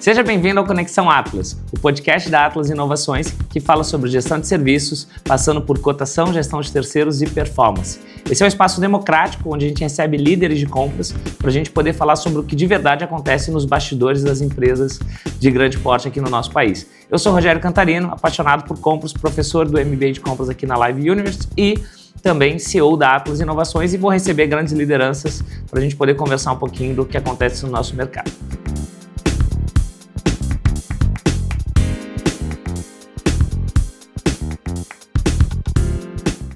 Seja bem-vindo ao Conexão Atlas, o podcast da Atlas Inovações que fala sobre gestão de serviços, passando por cotação, gestão de terceiros e performance. Esse é um espaço democrático onde a gente recebe líderes de compras para a gente poder falar sobre o que de verdade acontece nos bastidores das empresas de grande porte aqui no nosso país. Eu sou Rogério Cantarino, apaixonado por compras, professor do MBA de compras aqui na Live Universe e também CEO da Atlas Inovações, e vou receber grandes lideranças para a gente poder conversar um pouquinho do que acontece no nosso mercado.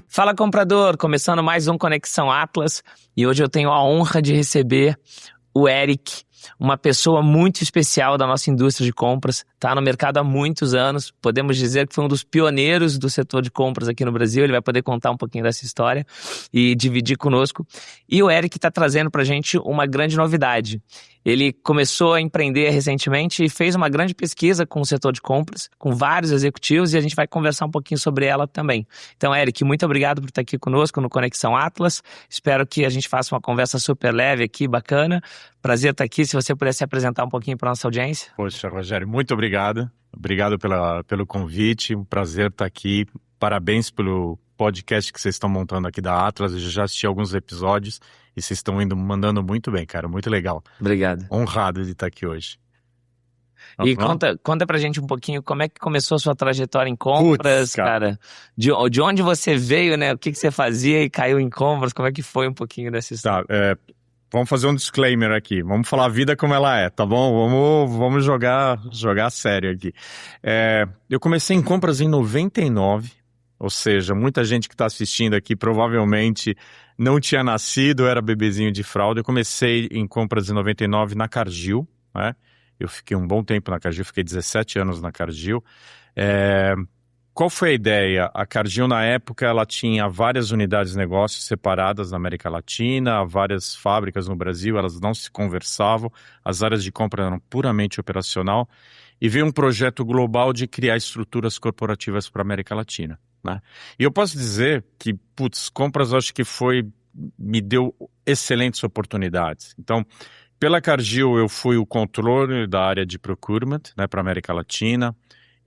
Fala, comprador! Começando mais um Conexão Atlas, e hoje eu tenho a honra de receber o Eric, uma pessoa muito especial da nossa indústria de compras, está no mercado há muitos anos, podemos dizer que foi um dos pioneiros do setor de compras aqui no Brasil. Ele vai poder contar um pouquinho dessa história e dividir conosco. E o Eric está trazendo para a gente uma grande novidade. Ele começou a empreender recentemente e fez uma grande pesquisa com o setor de compras, com vários executivos, e a gente vai conversar um pouquinho sobre ela também. Então, Eric, muito obrigado por estar aqui conosco no Conexão Atlas. Espero que a gente faça uma conversa super leve aqui, bacana. Prazer estar aqui. Se você puder se apresentar um pouquinho para a nossa audiência. Poxa, Rogério, muito obrigado. Obrigado pelo convite. Um prazer estar aqui. Parabéns pelo podcast que vocês estão montando aqui da Atlas. Eu já assisti alguns episódios e vocês estão mandando muito bem, cara. Muito legal. Obrigado. Honrado de estar aqui hoje. E conta pra gente um pouquinho como é que começou a sua trajetória em compras, cara. De onde você veio, né? O que você fazia e caiu em compras? Como é que foi um pouquinho dessa história? Tá, vamos fazer um disclaimer aqui. Vamos falar a vida como ela é, tá bom? Vamos jogar sério aqui. Eu comecei em compras em 99, ou seja, muita gente que está assistindo aqui provavelmente não tinha nascido, era bebezinho de fralda. Eu comecei em compras em 99 na Cargill, né? Eu fiquei um bom tempo na Cargill, fiquei 17 anos na Cargill. Qual foi a ideia? A Cargill, na época, ela tinha várias unidades de negócio separadas na América Latina, várias fábricas no Brasil, elas não se conversavam, as áreas de compra eram puramente operacional, e veio um projeto global de criar estruturas corporativas para a América Latina, né? E eu posso dizer que, compras acho que me deu excelentes oportunidades. Então, pela Cargill eu fui o controller da área de procurement, né, para a América Latina.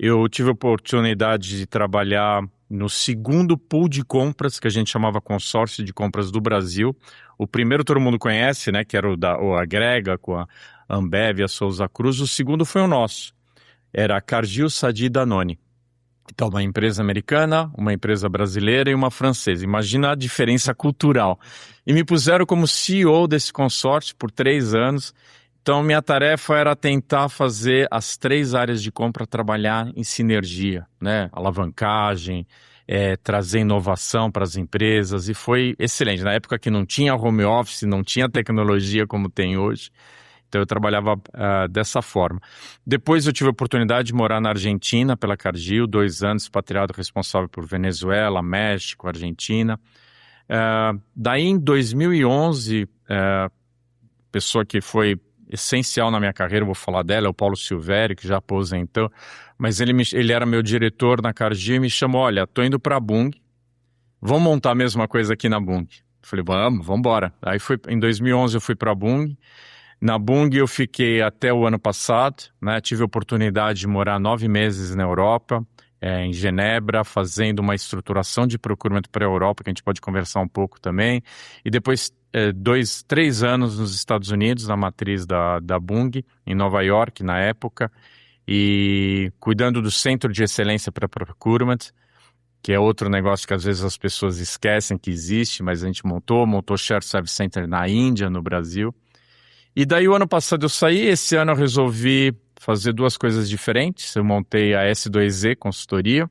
Eu tive a oportunidade de trabalhar no segundo pool de compras, que a gente chamava Consórcio de Compras do Brasil. O primeiro todo mundo conhece, né, que era o Agrega, com a Ambev e a Souza Cruz. O segundo foi o nosso. Era a Cargill, Sadi e Danone. Então, uma empresa americana, uma empresa brasileira e uma francesa. Imagina a diferença cultural. E me puseram como CEO desse consórcio por 3 anos. Então, minha tarefa era tentar fazer as 3 áreas de compra trabalhar em sinergia, né? Alavancagem, trazer inovação para as empresas, e foi excelente. Na época que não tinha home office, não tinha tecnologia como tem hoje, então eu trabalhava dessa forma. Depois eu tive a oportunidade de morar na Argentina pela Cargill, 2 anos, expatriado responsável por Venezuela, México, Argentina. Daí em 2011, pessoa que foi essencial na minha carreira, eu vou falar dela, é o Paulo Silvério, que já aposentou, mas ele era meu diretor na Cargill e me chamou: olha, tô indo para a Bunge, vamos montar a mesma coisa aqui na Bunge. Eu falei, vamos embora. Aí em 2011 eu fui para a Bunge. Na Bunge eu fiquei até o ano passado, né? Tive a oportunidade de morar 9 meses na Europa, em Genebra, fazendo uma estruturação de procurement para a Europa, que a gente pode conversar um pouco também. E depois 3 anos nos Estados Unidos, na matriz da Bunge, em Nova York, na época, e cuidando do Centro de Excelência para Procurement, que é outro negócio que às vezes as pessoas esquecem que existe, mas a gente montou Shared Service Center na Índia, no Brasil. E daí o ano passado eu saí, esse ano eu resolvi fazer 2 coisas diferentes. Eu montei a S2Z Consultoria,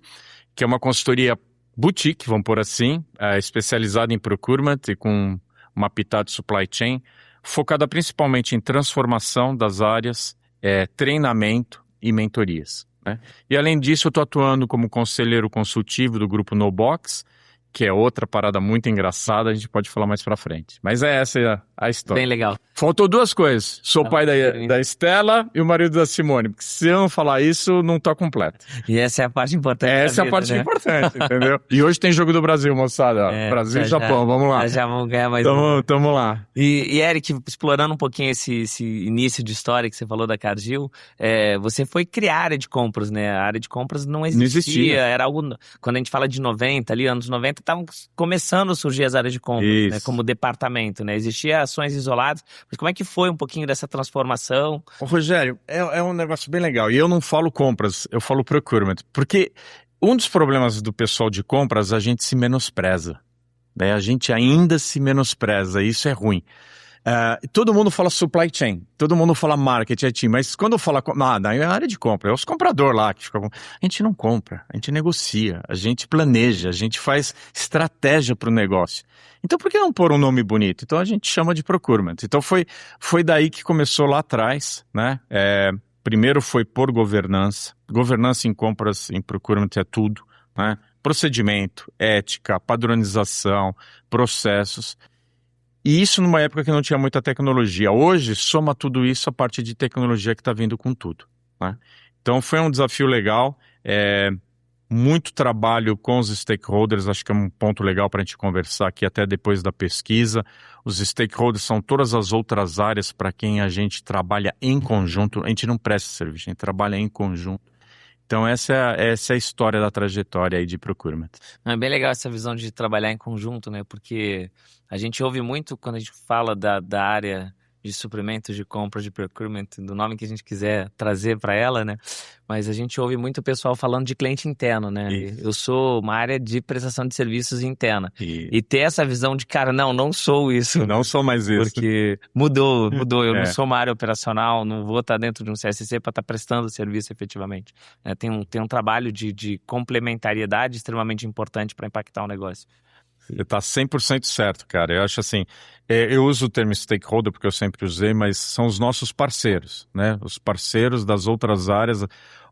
que é uma consultoria boutique, vamos pôr assim, especializada em procurement e com uma pitada de supply chain, focada principalmente em transformação das áreas, treinamento e mentorias, né? E além disso eu estou atuando como conselheiro consultivo do grupo No Box, que é outra parada muito engraçada, a gente pode falar mais pra frente. Mas essa é a história. Bem legal. Faltou duas coisas. Sou pai da Estela e o marido da Simone. Porque se eu não falar isso, não tá completo. E essa é a parte importante. Essa é a parte importante, entendeu? E hoje tem jogo do Brasil, moçada. Brasil e Japão, vamos lá. Já vamos ganhar mais Tamo lá. E Eric, explorando um pouquinho esse início de história que você falou da Cargill, você foi criar a área de compras, né? A área de compras não existia. Era algo... Quando a gente fala de 90, ali, anos 90, estavam começando a surgir as áreas de compras, né? Como departamento, né? Existia ações isoladas. Mas como é que foi um pouquinho dessa transformação? Ô, Rogério, é um negócio bem legal. E eu não falo compras, eu falo procurement. Porque um dos problemas do pessoal de compras, a gente se menospreza. Né? A gente ainda se menospreza, e isso é ruim. Todo mundo fala supply chain, todo mundo fala marketing, IT, mas quando fala na área de compra, é os compradores lá que ficam. A gente não compra, a gente negocia, a gente planeja, a gente faz estratégia para o negócio. Então por que não pôr um nome bonito? Então a gente chama de procurement. Então foi daí que começou lá atrás, né? Primeiro foi por governança. Governança em compras, em procurement é tudo, né? Procedimento, ética, padronização, processos. E isso numa época que não tinha muita tecnologia. Hoje, soma tudo isso a parte de tecnologia que está vindo com tudo. Né? Então foi um desafio legal, muito trabalho com os stakeholders, acho que é um ponto legal para a gente conversar aqui até depois da pesquisa. Os stakeholders são todas as outras áreas para quem a gente trabalha em conjunto. A gente não presta serviço, a gente trabalha em conjunto. Então essa é a história da trajetória aí de procurement. É bem legal essa visão de trabalhar em conjunto, né? Porque a gente ouve muito quando a gente fala da área de suprimentos, de compras, de procurement, do nome que a gente quiser trazer para ela, né? Mas a gente ouve muito o pessoal falando de cliente interno, né? Isso. Eu sou uma área de prestação de serviços interna. E ter essa visão de, cara, não sou isso. Não sou mais isso. Porque mudou. Eu não sou uma área operacional, não vou estar dentro de um CSC para estar prestando serviço efetivamente. Tem um trabalho de complementariedade extremamente importante para impactar o negócio. Você está 100% certo, cara. Eu acho assim, eu uso o termo stakeholder porque eu sempre usei, mas são os nossos parceiros, né? Os parceiros das outras áreas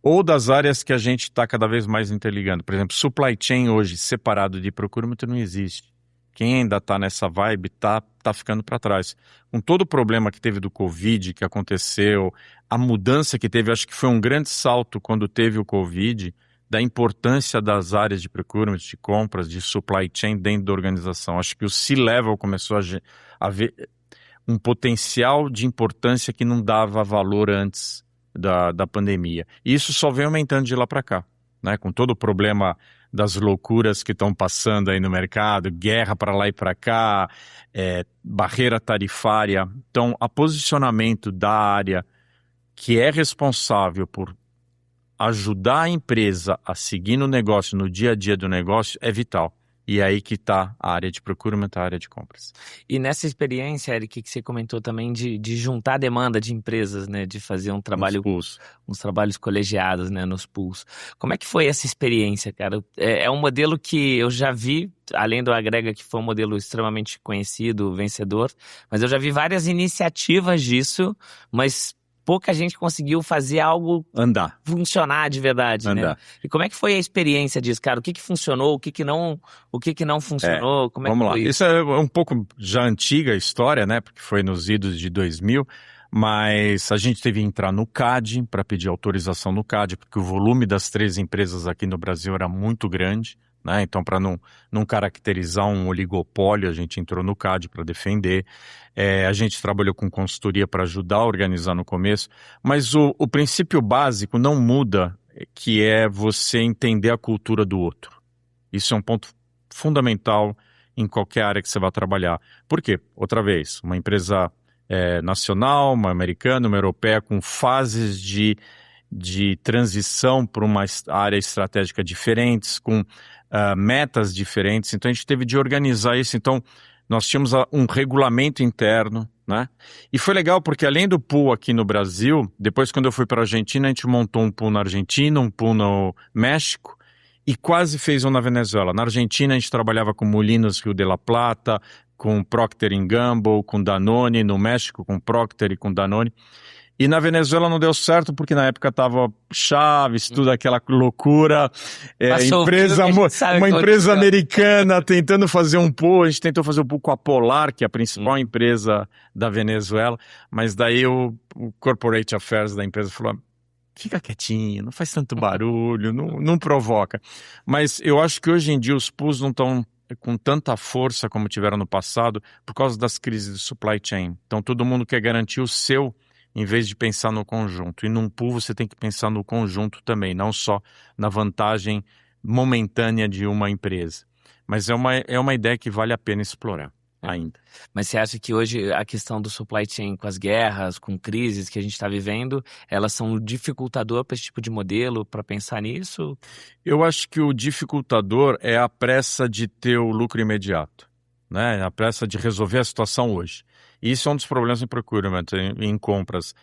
ou das áreas que a gente está cada vez mais interligando. Por exemplo, supply chain hoje separado de procurement não existe. Quem ainda está nessa vibe tá ficando para trás. Com todo o problema que teve do Covid, que aconteceu, a mudança que teve, acho que foi um grande salto quando teve o Covid, da importância das áreas de procurement, de compras, de supply chain dentro da organização. Acho que o C-Level começou a ver um potencial de importância que não dava valor antes da pandemia. E isso só vem aumentando de lá para cá, né? Com todo o problema das loucuras que estão passando aí no mercado, guerra para lá e para cá, barreira tarifária. Então, o posicionamento da área que é responsável por ajudar a empresa a seguir no negócio, no dia a dia do negócio, é vital. E é aí que está a área de procurement, a área de compras. E nessa experiência, Eric, que você comentou também de juntar a demanda de empresas, né? De fazer um trabalho, uns trabalhos colegiados, né? Nos pools. Como é que foi essa experiência, cara? É um modelo que eu já vi, além do Agrega, que foi um modelo extremamente conhecido, vencedor, mas eu já vi várias iniciativas disso, mas pouca gente conseguiu fazer algo funcionar de verdade, né? E como é que foi a experiência disso, cara? O que funcionou, o que não funcionou? Como é vamos que lá. foi Isso é um pouco já antiga a história, né? Porque foi nos idos de 2000, mas a gente teve que entrar no CAD para pedir autorização no CAD, porque o volume das 3 empresas aqui no Brasil era muito grande. Né? Então, para não caracterizar um oligopólio, a gente entrou no CAD para defender. A gente trabalhou com consultoria para ajudar a organizar no começo, mas o princípio básico não muda, que é você entender a cultura do outro. Isso é um ponto fundamental em qualquer área que você vai trabalhar. Por quê? Outra vez, uma empresa nacional, uma americana, uma europeia, com fases de transição para uma área estratégica diferentes, com metas diferentes, então a gente teve de organizar isso. Então nós tínhamos um regulamento interno, né? E foi legal porque além do pool aqui no Brasil, depois quando eu fui para a Argentina, a gente montou um pool na Argentina, um pool no México e quase fez um na Venezuela. Na Argentina a gente trabalhava com Molinos Rio de la Plata, com Procter & Gamble, com Danone, no México com Procter e com Danone. E na Venezuela não deu certo porque na época tava Chaves, tudo aquela loucura. Uma empresa americana tentando fazer um pool. A gente tentou fazer um pool com a Polar, que é a principal empresa da Venezuela. Mas daí o Corporate Affairs da empresa falou: fica quietinho, não faz tanto barulho, não provoca. Mas eu acho que hoje em dia os pools não estão com tanta força como tiveram no passado por causa das crises de supply chain. Então todo mundo quer garantir o seu, em vez de pensar no conjunto. E num pool você tem que pensar no conjunto também, não só na vantagem momentânea de uma empresa. Mas é uma ideia que vale a pena explorar ainda. Mas você acha que hoje a questão do supply chain, com as guerras, com crises que a gente está vivendo, elas são um dificultador para esse tipo de modelo, para pensar nisso? Eu acho que o dificultador é a pressa de ter o lucro imediato, né? A pressa de resolver a situação hoje. E isso é um dos problemas em procurement, em compras.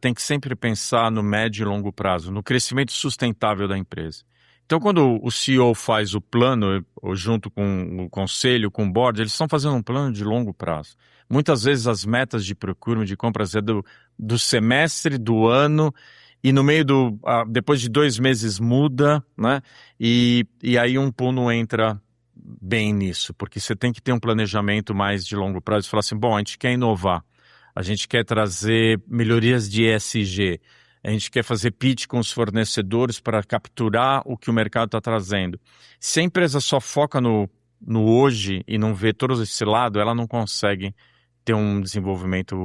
Tem que sempre pensar no médio e longo prazo, no crescimento sustentável da empresa. Então, quando o CEO faz o plano, junto com o conselho, com o board, eles estão fazendo um plano de longo prazo. Muitas vezes as metas de procurement, de compras, é do semestre, do ano, e no meio depois de 2 meses muda, né? E aí um pool não entra bem nisso, porque você tem que ter um planejamento mais de longo prazo e falar assim, bom, a gente quer inovar, a gente quer trazer melhorias de ESG, a gente quer fazer pitch com os fornecedores para capturar o que o mercado está trazendo. Se a empresa só foca no hoje e não vê todo esse lado, ela não consegue ter um desenvolvimento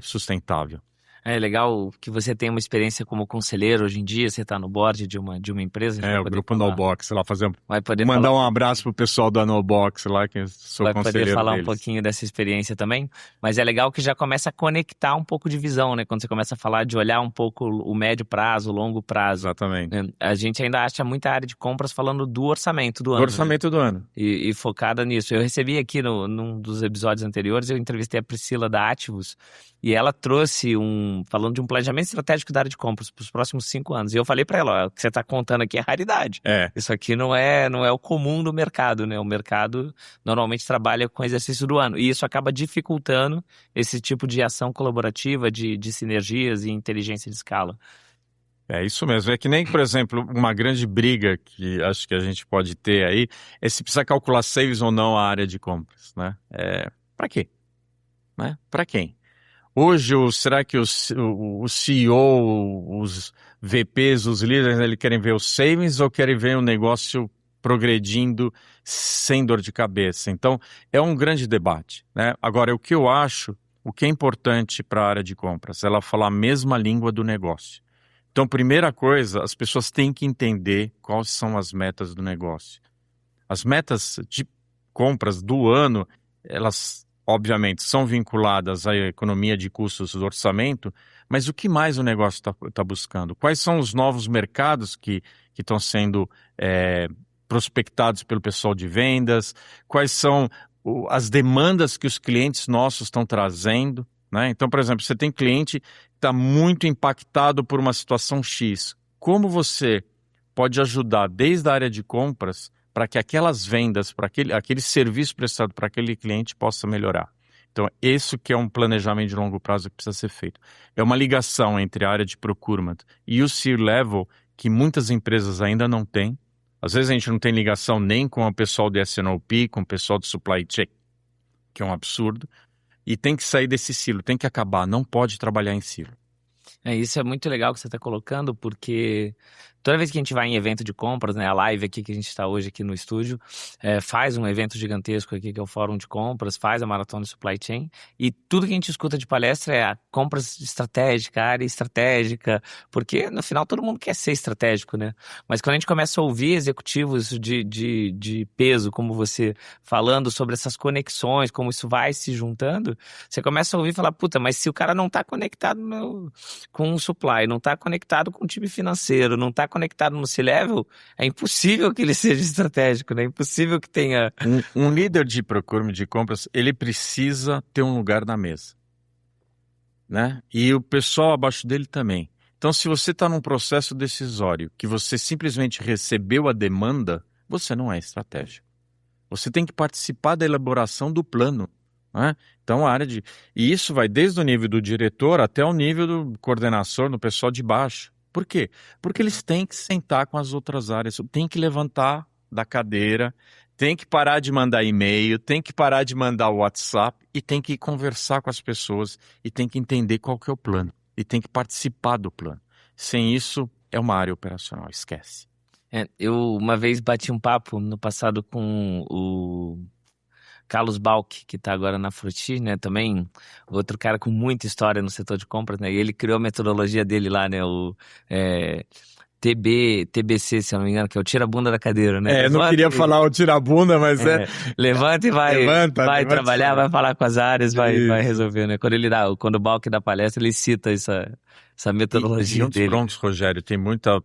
sustentável. É legal que você tem uma experiência como conselheiro hoje em dia, você está no board de uma empresa. O grupo NoBox, lá mandar falar... um abraço pro pessoal da NoBox lá, que eu sou conselheiro deles. Vai poder falar um pouquinho dessa experiência também, mas é legal que já começa a conectar um pouco de visão, né? Quando você começa a falar de olhar um pouco o médio prazo, o longo prazo. Exatamente. A gente ainda acha muita área de compras falando do orçamento do ano. Do orçamento do ano. E focada nisso. Eu recebi aqui num dos episódios anteriores, eu entrevistei a Priscila da Ativos, e ela trouxe falando de um planejamento estratégico da área de compras para os próximos 5 anos. E eu falei para ela, ó, o que você está contando aqui é raridade. Isso aqui não é o comum do mercado, né? O mercado normalmente trabalha com exercício do ano. E isso acaba dificultando esse tipo de ação colaborativa, de sinergias e inteligência de escala. É isso mesmo. É que nem, por exemplo, uma grande briga que acho que a gente pode ter aí é se precisa calcular saves ou não a área de compras, né? Para quê? Né? Para quem? Hoje, será que o CEO, os VPs, os líderes, eles querem ver os savings ou querem ver o negócio progredindo sem dor de cabeça? Então, é um grande debate, né? Agora, o que eu acho, o que é importante para a área de compras, ela falar a mesma língua do negócio. Então, primeira coisa, as pessoas têm que entender quais são as metas do negócio. As metas de compras do ano, elas obviamente são vinculadas à economia de custos do orçamento, mas o que mais o negócio está buscando? Quais são os novos mercados que estão sendo prospectados pelo pessoal de vendas? Quais são as demandas que os clientes nossos estão trazendo? Né? Então, por exemplo, você tem cliente que está muito impactado por uma situação X. Como você pode ajudar desde a área de compras para que aquelas vendas, para aquele serviço prestado para aquele cliente possa melhorar? Então, isso que é um planejamento de longo prazo que precisa ser feito. É uma ligação entre a área de procurement e o C-level que muitas empresas ainda não têm. Às vezes a gente não tem ligação nem com o pessoal do S&OP, com o pessoal do supply chain, que é um absurdo. E tem que sair desse silo, tem que acabar, não pode trabalhar em silo. Isso é muito legal que você está colocando, porque toda vez que a gente vai em evento de compras, né, a live aqui que a gente está hoje aqui no estúdio, faz um evento gigantesco aqui que é o Fórum de Compras, faz a Maratona de Supply Chain, e tudo que a gente escuta de palestra é a compras estratégica, a área estratégica, porque no final todo mundo quer ser estratégico, né? Mas quando a gente começa a ouvir executivos de peso, como você, falando sobre essas conexões, como isso vai se juntando, você começa a ouvir e falar, puta, mas se o cara não está conectado com o supply, não está conectado com o time financeiro, não está conectado no C-level, é impossível que ele seja estratégico, né? É impossível que tenha... Um líder de procurement de compras, ele precisa ter um lugar na mesa, né? E o pessoal abaixo dele também. Então, se você está num processo decisório, que você simplesmente recebeu a demanda, você não é estratégico. Você tem que participar da elaboração do plano. né? Então, a área de... E isso vai desde o nível do diretor até o nível do coordenador, do pessoal de baixo. Por quê? Porque eles têm que sentar com as outras áreas, têm que levantar da cadeira, tem que parar de mandar e-mail, tem que parar de mandar WhatsApp e tem que conversar com as pessoas e tem que entender qual que é o plano e tem que participar do plano. Sem isso, é uma área operacional, esquece. Eu uma vez bati um papo no passado com o Carlos Balck, que está agora na Fruti, né? Também outro cara com muita história no setor de compras, né? E ele criou a metodologia dele lá, né? O TBC, se eu não me engano, que é o tira a bunda da cadeira, né? Eu não queria falar o tira a bunda, mas levanta e vai, levanta trabalhar, vai falar com as áreas, vai resolver, né? Quando o Balck dá palestra, ele cita essa metodologia dele. Prontos, Rogério, tem muita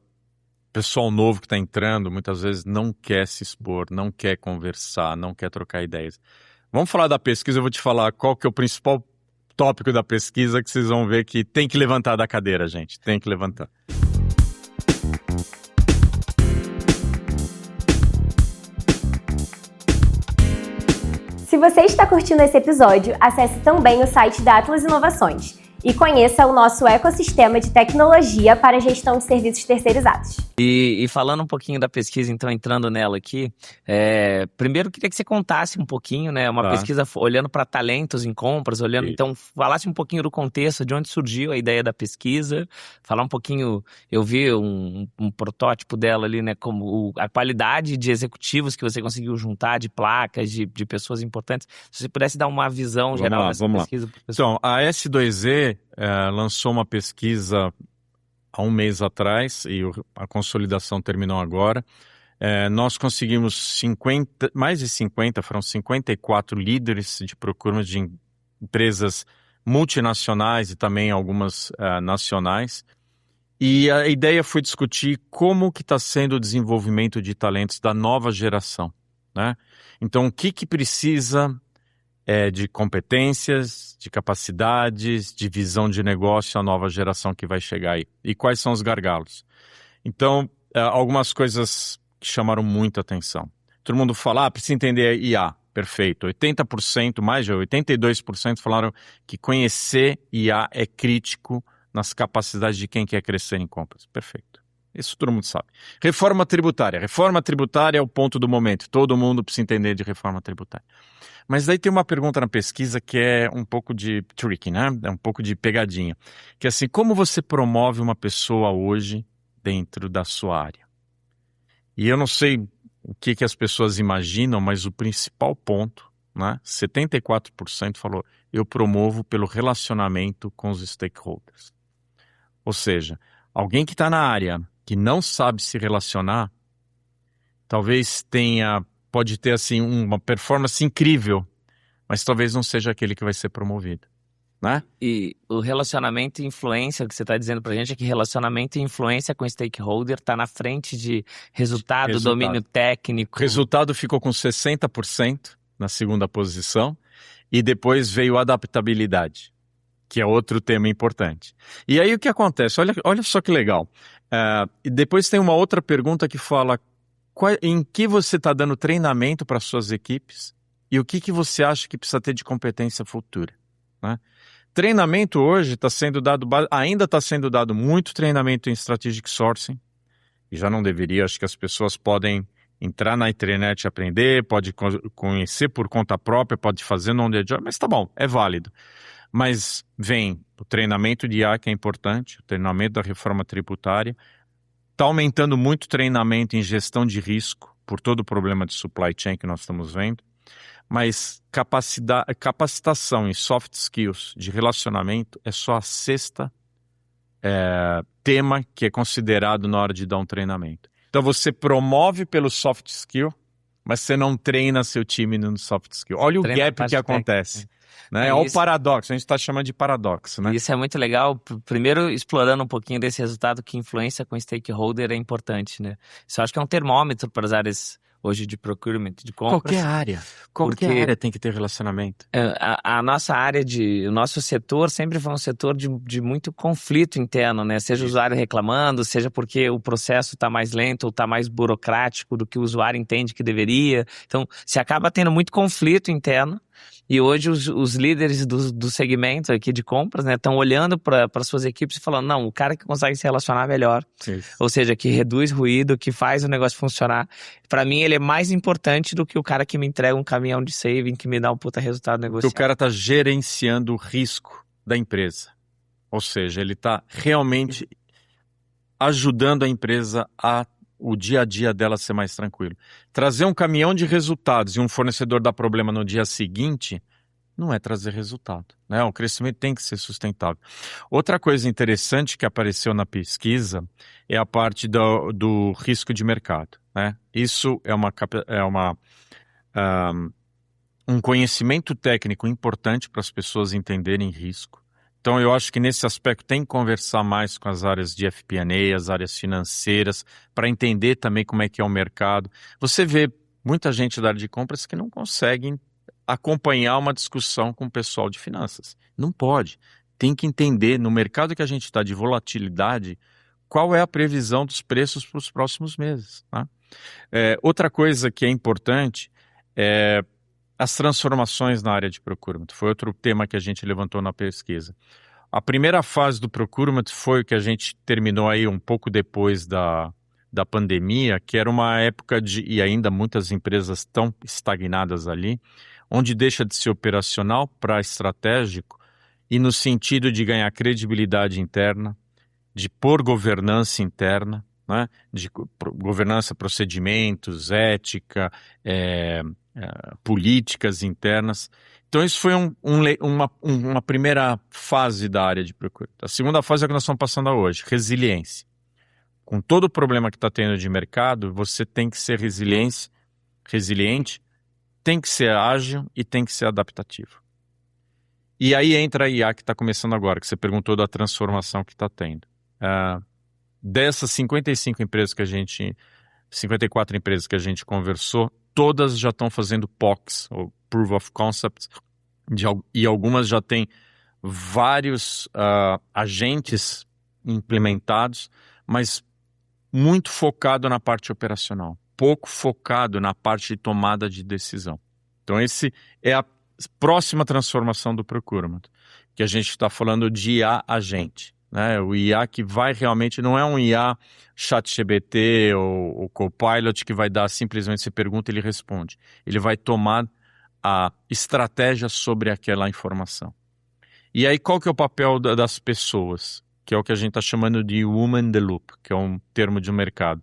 pessoal novo que está entrando, muitas vezes não quer se expor, não quer conversar, não quer trocar ideias. Vamos falar da pesquisa, eu vou te falar qual que é o principal tópico da pesquisa que vocês vão ver que tem que levantar da cadeira, gente, tem que levantar. Se você está curtindo esse episódio, acesse também o site da Atlas Inovações e conheça o nosso ecossistema de tecnologia para gestão de serviços terceirizados. E falando um pouquinho da pesquisa, então, entrando nela aqui, primeiro eu queria que você contasse um pouquinho, né, uma pesquisa olhando para talentos em compras, então, falasse um pouquinho do contexto, de onde surgiu a ideia da pesquisa, falar um pouquinho, eu vi um protótipo dela ali, né, como a qualidade de executivos que você conseguiu juntar, de placas, de pessoas importantes, se você pudesse dar uma visão geral dessa pesquisa. Então, a S2E lançou uma pesquisa há um mês atrás e a consolidação terminou agora. Nós conseguimos mais de 50, foram 54 líderes de procurement de empresas multinacionais e também algumas nacionais. E a ideia foi discutir como que está sendo o desenvolvimento de talentos da nova geração, né? Então, o que precisa de competências, de capacidades, de visão de negócio a nova geração que vai chegar aí. E quais são os gargalos? Então, algumas coisas que chamaram muita atenção. Todo mundo fala, precisa entender IA. Perfeito. 80%, mais de 82% falaram que conhecer IA é crítico nas capacidades de quem quer crescer em compras. Perfeito. Isso todo mundo sabe. Reforma tributária. Reforma tributária é o ponto do momento. Todo mundo precisa entender de reforma tributária. Mas daí tem uma pergunta na pesquisa que é um pouco de tricky, né? É um pouco de pegadinha. Que é assim, como você promove uma pessoa hoje dentro da sua área? E eu não sei o que as pessoas imaginam, mas o principal ponto, né? 74% falou, eu promovo pelo relacionamento com os stakeholders. Ou seja, alguém que está na área, que não sabe se relacionar, talvez pode ter assim uma performance incrível, mas talvez não seja aquele que vai ser promovido, né? E o relacionamento e influência, o que você está dizendo pra gente é que relacionamento e influência com stakeholder está na frente de resultado, domínio técnico. O resultado ficou com 60% na segunda posição e depois veio adaptabilidade, que é outro tema importante. E aí o que acontece? Olha só que legal. E depois tem uma outra pergunta que fala em que você está dando treinamento para suas equipes e o que você acha que precisa ter de competência futura, né? Treinamento hoje ainda está sendo dado muito treinamento em strategic sourcing, e já não deveria, acho que as pessoas podem entrar na internet e aprender, pode conhecer por conta própria, pode fazer no on the job, mas tá bom, é válido. Mas vem o treinamento de IA, que é importante, o treinamento da reforma tributária. Está aumentando muito treinamento em gestão de risco, por todo o problema de supply chain que nós estamos vendo. Mas capacitação em soft skills de relacionamento é só a sexta tema que é considerado na hora de dar um treinamento. Então você promove pelo soft skill, mas você não treina seu time no soft skill. Olha o gap que acontece. Né? Olha o paradoxo, a gente está chamando de paradoxo, né? Isso é muito legal, primeiro explorando um pouquinho desse resultado que influência com stakeholder é importante, né? Isso eu acho que é um termômetro para as áreas hoje de procurement, de compras. Qualquer área tem que ter relacionamento. A nossa área, o nosso setor sempre foi um setor de muito conflito interno, né? Seja o usuário reclamando, seja porque o processo está mais lento ou está mais burocrático do que o usuário entende que deveria. Então, se acaba tendo muito conflito interno. E hoje os líderes do segmento aqui de compras, né, estão olhando para suas equipes e falando, não, o cara que consegue se relacionar melhor, ou seja, que reduz ruído, que faz o negócio funcionar, para mim ele é mais importante do que o cara que me entrega um caminhão de saving, que me dá um puta resultado negocial. O cara está gerenciando o risco da empresa. Ou seja, ele está realmente ajudando a empresa a o dia a dia dela ser mais tranquilo. Trazer um caminhão de resultados e um fornecedor dar problema no dia seguinte não é trazer resultado, né? O crescimento tem que ser sustentável. Outra coisa interessante que apareceu na pesquisa é a parte do risco de mercado, né? Isso é um conhecimento técnico importante para as pessoas entenderem risco. Então, eu acho que nesse aspecto tem que conversar mais com as áreas de FP&A, as áreas financeiras, para entender também como é que é o mercado. Você vê muita gente da área de compras que não conseguem acompanhar uma discussão com o pessoal de finanças. Não pode. Tem que entender, no mercado que a gente está de volatilidade, qual é a previsão dos preços para os próximos meses, tá? Outra coisa que é importante é as transformações na área de procurement. Foi outro tema que a gente levantou na pesquisa. A primeira fase do procurement foi o que a gente terminou aí um pouco depois da pandemia, que era uma época e ainda muitas empresas estão estagnadas ali, onde deixa de ser operacional para estratégico e no sentido de ganhar credibilidade interna, de pôr governança interna, né? De governança, procedimentos, ética, políticas internas. Então isso foi uma primeira fase da área de procura. A segunda fase é a que nós estamos passando hoje, resiliência. Com todo o problema que está tendo de mercado, você tem que ser resiliente, tem que ser ágil e tem que ser adaptativo. E aí entra a IA que está começando agora, que você perguntou da transformação que está tendo. Dessas 54 empresas que a gente conversou, todas já estão fazendo POCs, ou Proof of Concepts, e algumas já têm vários agentes implementados, mas muito focado na parte operacional, pouco focado na parte de tomada de decisão. Então, esse é a próxima transformação do procurement, que a gente está falando de IA agente, né? O IA que vai realmente, não é um IA ChatGPT ou Copilot que vai dar simplesmente você pergunta e ele responde. Ele vai tomar a estratégia sobre aquela informação. E aí qual que é o papel das pessoas? Que é o que a gente está chamando de Woman in the Loop, que é um termo de mercado.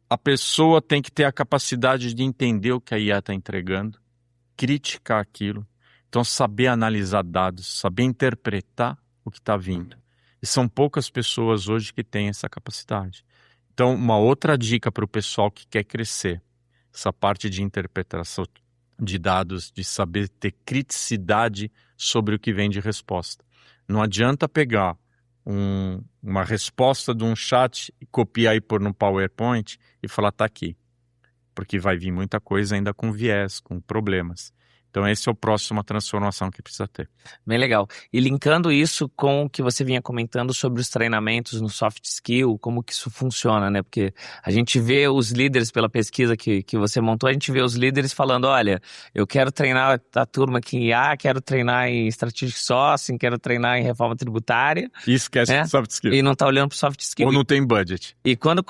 A pessoa tem que ter a capacidade de entender o que a IA está entregando, criticar aquilo, então saber analisar dados, saber interpretar o que está vindo. E são poucas pessoas hoje que têm essa capacidade. Então, uma outra dica para o pessoal que quer crescer, essa parte de interpretação de dados, de saber ter criticidade sobre o que vem de resposta. Não adianta pegar uma resposta de um chat e copiar e pôr no PowerPoint e falar, tá aqui. Porque vai vir muita coisa ainda com viés, com problemas. Então, esse é a próxima transformação que precisa ter. Bem legal. E linkando isso com o que você vinha comentando sobre os treinamentos no soft skill, como que isso funciona, né? Porque a gente vê os líderes, pela pesquisa que você montou, a gente vê os líderes falando, olha, eu quero treinar a turma aqui em IA, quero treinar em strategic sourcing, quero treinar em reforma tributária. E esquece de soft skill. E não tá olhando para soft skill. Ou não tem budget. E quando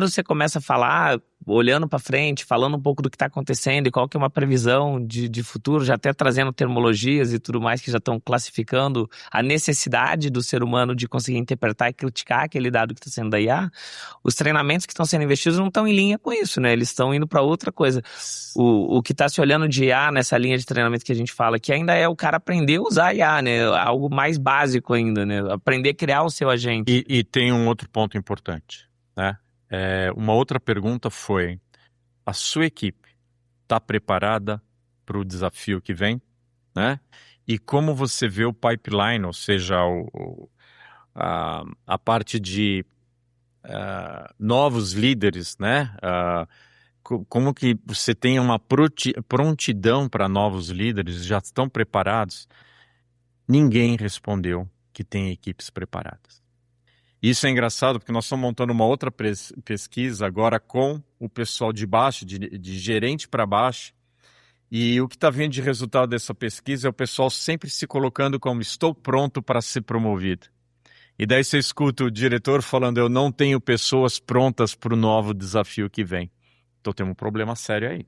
você começa a falar, olhando para frente, falando um pouco do que está acontecendo e qual que é uma previsão de futuro, já até trazendo terminologias e tudo mais que já estão classificando a necessidade do ser humano de conseguir interpretar e criticar aquele dado que está sendo da IA, os treinamentos que estão sendo investidos não estão em linha com isso, né? Eles estão indo para outra coisa. O que está se olhando de IA nessa linha de treinamento que a gente fala, que ainda é o cara aprender a usar IA, né? Algo mais básico ainda, né? Aprender a criar o seu agente. E tem um outro ponto importante, né? Uma outra pergunta foi, a sua equipe está preparada para o desafio que vem, né? E como você vê o pipeline, ou seja, a parte de novos líderes, né? Como que você tem uma prontidão para novos líderes, já estão preparados? Ninguém respondeu que tem equipes preparadas. Isso é engraçado porque nós estamos montando uma outra pesquisa agora com o pessoal de baixo, de gerente para baixo, E o que está vindo de resultado dessa pesquisa é o pessoal sempre se colocando como estou pronto para ser promovido. E daí você escuta o diretor falando, eu não tenho pessoas prontas para o novo desafio que vem. Então tem um problema sério aí.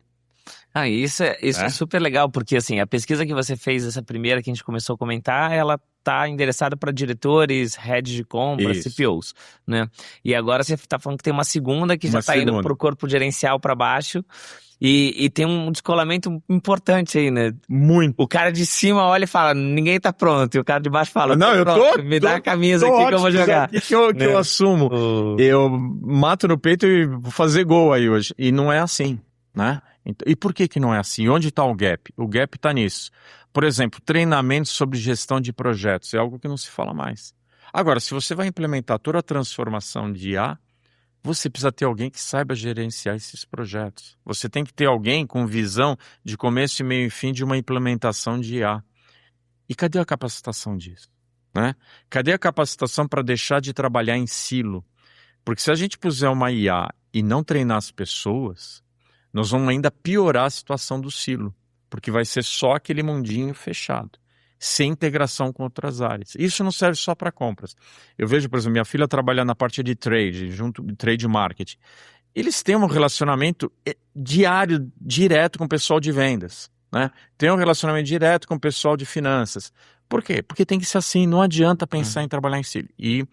Isso é super legal, porque assim, a pesquisa que você fez, essa primeira que a gente começou a comentar, ela tá endereçada para diretores, heads de compra, CPOs, né? E agora você tá falando que tem uma segunda que já tá indo pro corpo gerencial para baixo. E tem um descolamento importante aí, né? Muito. O cara de cima olha e fala, ninguém tá pronto. E o cara de baixo fala, não, eu tô me dá a camisa aqui que eu vou jogar. Que eu assumo. Eu mato no peito e vou fazer gol aí hoje. E não é assim, né? E por que não é assim? Onde está o gap? O gap está nisso. Por exemplo, treinamento sobre gestão de projetos. É algo que não se fala mais. Agora, se você vai implementar toda a transformação de IA, você precisa ter alguém que saiba gerenciar esses projetos. Você tem que ter alguém com visão de começo, meio e fim de uma implementação de IA. E cadê a capacitação disso? Né? Cadê a capacitação para deixar de trabalhar em silo? Porque se a gente puser uma IA e não treinar as pessoas, nós vamos ainda piorar a situação do silo. Porque vai ser só aquele mundinho fechado, sem integração com outras áreas. Isso não serve só para compras. Eu vejo, por exemplo, minha filha trabalha na parte de trade, junto de trade marketing. Eles têm um relacionamento diário, direto com o pessoal de vendas, né? Tem um relacionamento direto com o pessoal de finanças. Por quê? Porque tem que ser assim, não adianta pensar em trabalhar em silo. E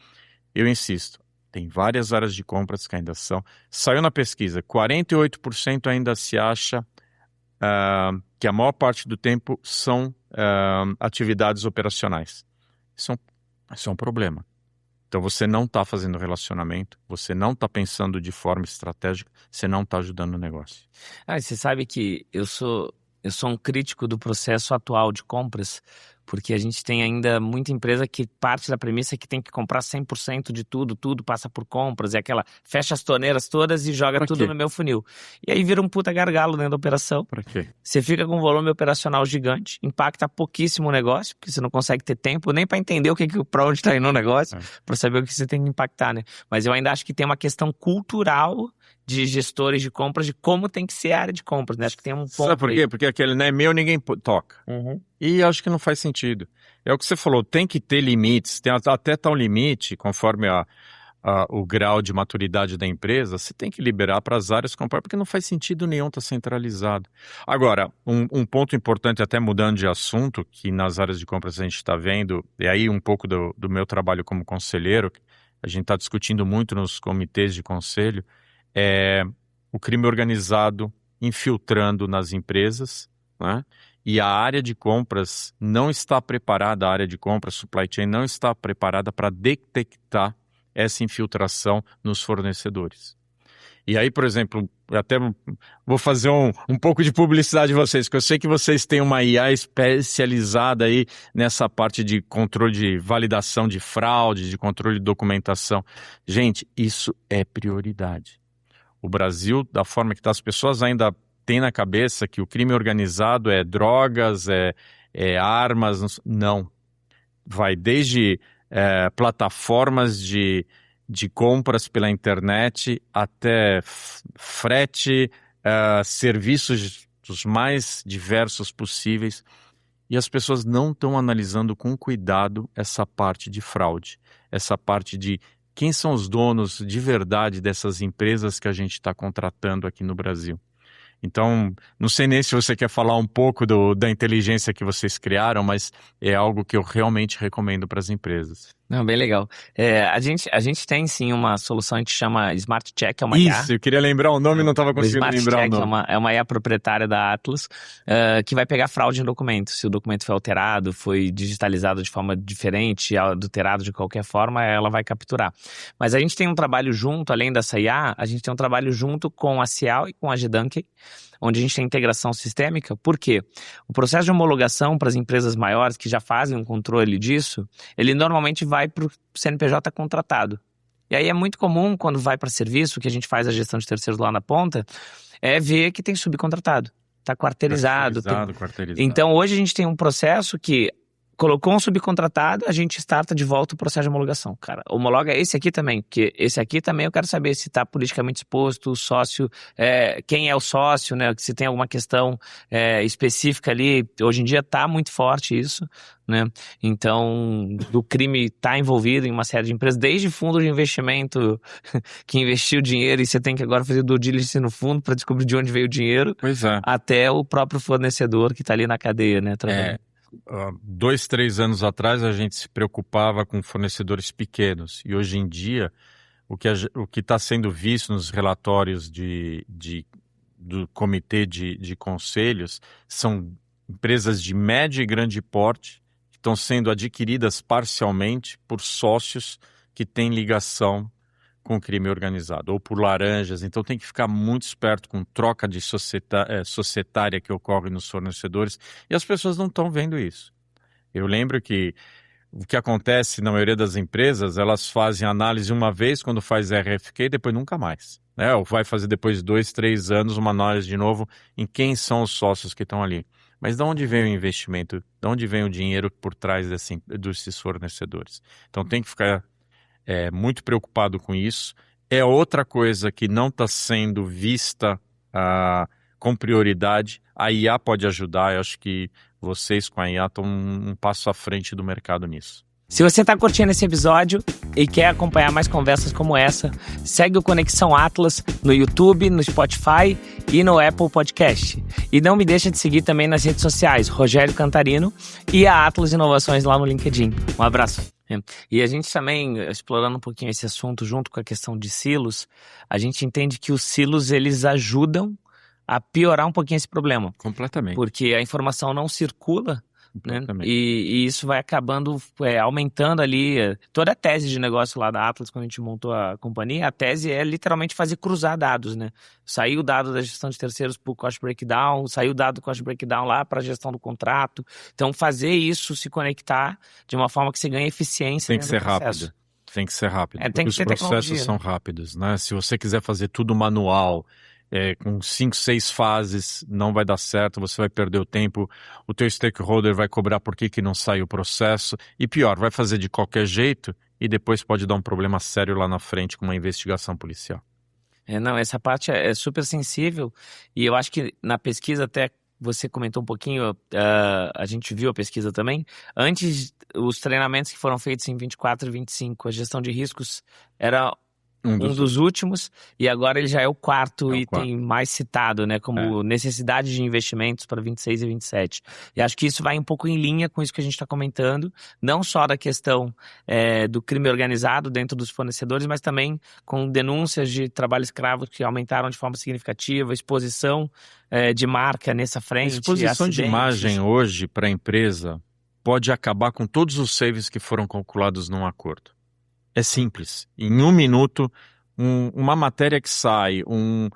eu insisto, tem várias áreas de compras que ainda são. Saiu na pesquisa, 48% ainda se acha que a maior parte do tempo são atividades operacionais. Isso é um problema. Então você não está fazendo relacionamento, você não está pensando de forma estratégica, você não está ajudando o negócio. Você sabe que eu sou um crítico do processo atual de compras, porque a gente tem ainda muita empresa que parte da premissa que tem que comprar 100% de tudo passa por compras, fecha as torneiras todas e joga tudo no meu funil. E aí vira um puta gargalo dentro da operação. Pra quê? Você fica com um volume operacional gigante, impacta pouquíssimo o negócio, porque você não consegue ter tempo nem para entender para onde está indo o negócio, para saber o que você tem que impactar, né? Mas eu ainda acho que tem uma questão cultural de gestores de compras, de como tem que ser a área de compras, né? Acho que tem um ponto. Sabe por quê? Porque aquele não é meu, ninguém toca. E acho que não faz sentido. É o que você falou, tem que ter limites, tem até tal limite, conforme o grau de maturidade da empresa, você tem que liberar para as áreas comprar, porque não faz sentido nenhum estar centralizado. Agora, um ponto importante, até mudando de assunto, que nas áreas de compras a gente está vendo, e aí um pouco do meu trabalho como conselheiro, a gente está discutindo muito nos comitês de conselho, é o crime organizado infiltrando nas empresas, né? E a área de compras não está preparada, a área de compras, supply chain, não está preparada para detectar essa infiltração nos fornecedores. E aí, por exemplo, eu até vou fazer um pouco de publicidade de vocês, porque eu sei que vocês têm uma IA especializada aí nessa parte de controle de validação de fraude, de controle de documentação. Gente, isso é prioridade. O Brasil, da forma que está, as pessoas ainda têm na cabeça que o crime organizado é drogas, é armas, não. Vai desde plataformas de compras pela internet até frete, serviços dos mais diversos possíveis. E as pessoas não estão analisando com cuidado essa parte de fraude, essa parte de quem são os donos de verdade dessas empresas que a gente está contratando aqui no Brasil. Então, não sei nem se você quer falar um pouco da inteligência que vocês criaram, mas é algo que eu realmente recomendo para as empresas. Não, bem legal. A gente tem sim uma solução, a gente chama Smart Check, é uma IA. Isso, eu queria lembrar o nome e não estava conseguindo lembrar o nome. Smart Check é uma IA proprietária da Atlas, que vai pegar fraude em documento. Se o documento foi alterado, foi digitalizado de forma diferente, adulterado de qualquer forma, ela vai capturar. Mas a gente tem um trabalho junto, além dessa IA, a gente tem um trabalho junto com a Cial e com a Gdanke, onde a gente tem integração sistêmica. Por quê? O processo de homologação para as empresas maiores que já fazem um controle disso, ele normalmente vai para o CNPJ contratado. E aí é muito comum, quando vai para serviço, que a gente faz a gestão de terceiros lá na ponta, é ver que tem subcontratado. Está quarteirizado. Quarteirizado. Então, hoje a gente tem um processo que colocou um subcontratado, a gente starta de volta o processo de homologação. Cara, homologa esse aqui também, porque esse aqui também eu quero saber se está politicamente exposto, o sócio, quem é o sócio, né? Se tem alguma questão específica ali. Hoje em dia está muito forte isso, né? Então, do crime está envolvido em uma série de empresas, desde fundo de investimento que investiu dinheiro e você tem que agora fazer due diligence no fundo para descobrir de onde veio o dinheiro, Pois é. até o próprio fornecedor que está ali na cadeia, né? 2, 3 anos atrás a gente se preocupava com fornecedores pequenos e hoje em dia o que está sendo visto nos relatórios do comitê de conselhos são empresas de médio e grande porte que estão sendo adquiridas parcialmente por sócios que têm ligação com crime organizado ou por laranjas. Então tem que ficar muito esperto com troca de societária que ocorre nos fornecedores e as pessoas não estão vendo isso. Eu lembro que o que acontece na maioria das empresas, elas fazem análise uma vez quando faz RFQ e depois nunca mais, né? Ou vai fazer depois de 2, 3 anos uma análise de novo em quem são os sócios que estão ali. Mas de onde vem o investimento? De onde vem o dinheiro por trás desses fornecedores? Então tem que ficar muito preocupado com isso. É outra coisa que não está sendo vista com prioridade. A IA pode ajudar. Eu acho que vocês com a IA estão um passo à frente do mercado nisso. Se você está curtindo esse episódio e quer acompanhar mais conversas como essa, segue o Conexão Atlas no YouTube, no Spotify e no Apple Podcast. E não me deixa de seguir também nas redes sociais, Rogério Cantarino e a Atlas Inovações lá no LinkedIn. Um abraço. E a gente também, explorando um pouquinho esse assunto junto com a questão de silos, a gente entende que os silos, eles ajudam a piorar um pouquinho esse problema. Completamente. Porque a informação não circula, né? E isso vai acabando aumentando ali toda a tese de negócio lá da Atlas, quando a gente montou a companhia. A tese é literalmente fazer cruzar dados, né? Saiu o dado da gestão de terceiros para o cost breakdown, saiu o dado do cost breakdown lá para a gestão do contrato. Então fazer isso se conectar de uma forma que você ganhe eficiência. Tem que ser rápido. Tem que ser rápido. Tem que os processos são rápidos, né? Se você quiser fazer tudo manual, com 5, 6 fases, não vai dar certo, você vai perder o tempo, o teu stakeholder vai cobrar por que não sai o processo, e pior, vai fazer de qualquer jeito e depois pode dar um problema sério lá na frente com uma investigação policial. Não, essa parte é super sensível e eu acho que na pesquisa até você comentou um pouquinho, a gente viu a pesquisa também, antes os treinamentos que foram feitos em 24 e 25, a gestão de riscos era um dos últimos, e agora ele já é o quarto item mais citado, né, como necessidade de investimentos para 26 e 27. E acho que isso vai um pouco em linha com isso que a gente está comentando, não só da questão do crime organizado dentro dos fornecedores, mas também com denúncias de trabalho escravo que aumentaram de forma significativa, exposição de marca nessa frente. A exposição de imagem hoje para a empresa pode acabar com todos os saves que foram calculados num acordo. É simples. Em 1 minuto, uma matéria que sai, um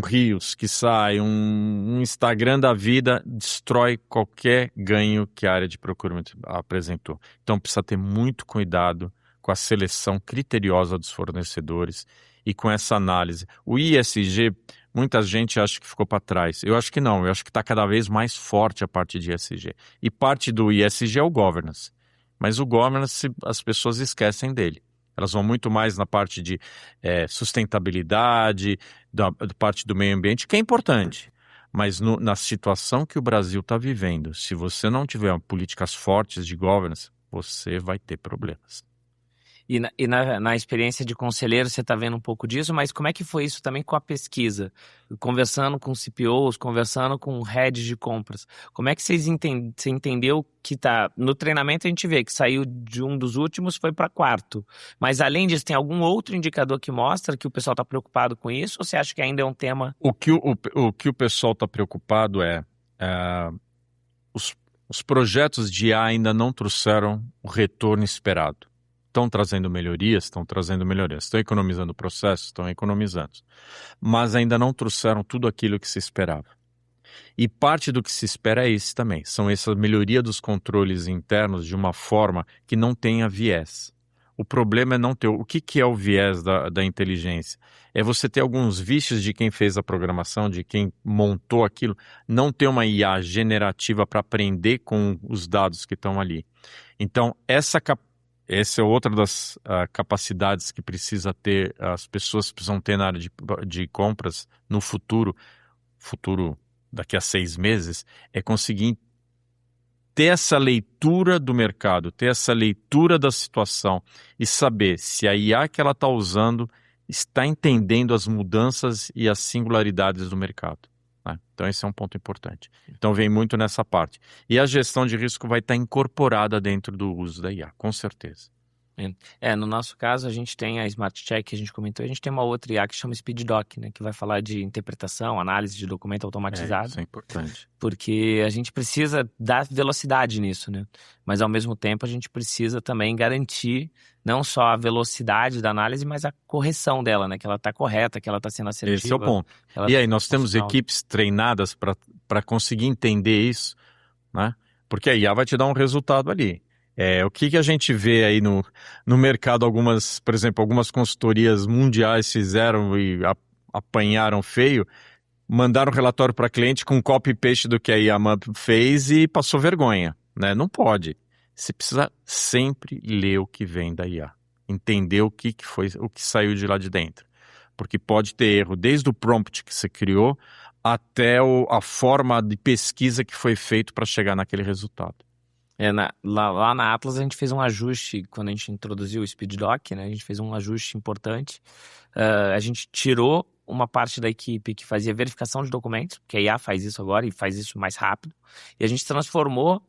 Reels que sai, um Instagram da vida, destrói qualquer ganho que a área de procurement apresentou. Então precisa ter muito cuidado com a seleção criteriosa dos fornecedores e com essa análise. O ISG, muita gente acha que ficou para trás. Eu acho que não. Eu acho que está cada vez mais forte a parte de ISG. E parte do ISG é o governance. Mas o governance, as pessoas esquecem dele. Elas vão muito mais na parte de sustentabilidade, da parte do meio ambiente, que é importante. Mas na situação que o Brasil está vivendo, se você não tiver políticas fortes de governance, você vai ter problemas. E na experiência de conselheiro você está vendo um pouco disso, mas como é que foi isso também com a pesquisa? Conversando com CPOs, conversando com heads de compras. Como é que você entendeu que no treinamento a gente vê que saiu de um dos últimos, foi para quarto. Mas além disso, tem algum outro indicador que mostra que o pessoal está preocupado com isso? Ou você acha que ainda é um tema? O que o pessoal está preocupado os projetos de IA ainda não trouxeram o retorno esperado. Estão trazendo melhorias, estão economizando processos, estão economizando. Mas ainda não trouxeram tudo aquilo que se esperava. E parte do que se espera é isso também. São essa melhoria dos controles internos de uma forma que não tenha viés. O problema é não ter... O que é o viés da inteligência? É você ter alguns vícios de quem fez a programação, de quem montou aquilo, não ter uma IA generativa para aprender com os dados que estão ali. Então, essa é outra das capacidades que precisa ter, as pessoas precisam ter na área de compras no futuro daqui a 6 meses, é conseguir ter essa leitura do mercado, ter essa leitura da situação e saber se a IA que ela está usando está entendendo as mudanças e as singularidades do mercado, né? Então esse é um ponto importante. Então vem muito nessa parte. E a gestão de risco vai estar incorporada dentro do uso da IA, com certeza. No nosso caso, a gente tem a Smart Check que a gente comentou, a gente tem uma outra IA que chama SpeedDoc, né, que vai falar de interpretação, análise de documento automatizado. Isso é importante. Porque a gente precisa dar velocidade nisso, né? Mas ao mesmo tempo a gente precisa também garantir não só a velocidade da análise, mas a correção dela, né? Que ela está correta, que ela está sendo assertiva. Esse é o ponto. E aí, nós temos equipes treinadas para conseguir entender isso, né? Porque a IA vai te dar um resultado ali. O que a gente vê aí no mercado, por exemplo, algumas consultorias mundiais fizeram e apanharam feio, mandaram relatório para cliente com copy-paste do que a IA fez e passou vergonha, né? Não pode. Você precisa sempre ler o que vem da IA, entender o que foi, o que saiu de lá de dentro. Porque pode ter erro desde o prompt que você criou até a forma de pesquisa que foi feito para chegar naquele resultado. Lá na Atlas a gente fez um ajuste, quando a gente introduziu o SpeedDoc, né? A gente fez um ajuste importante. A gente tirou uma parte da equipe que fazia verificação de documentos, que a IA faz isso agora e faz isso mais rápido. E a gente transformou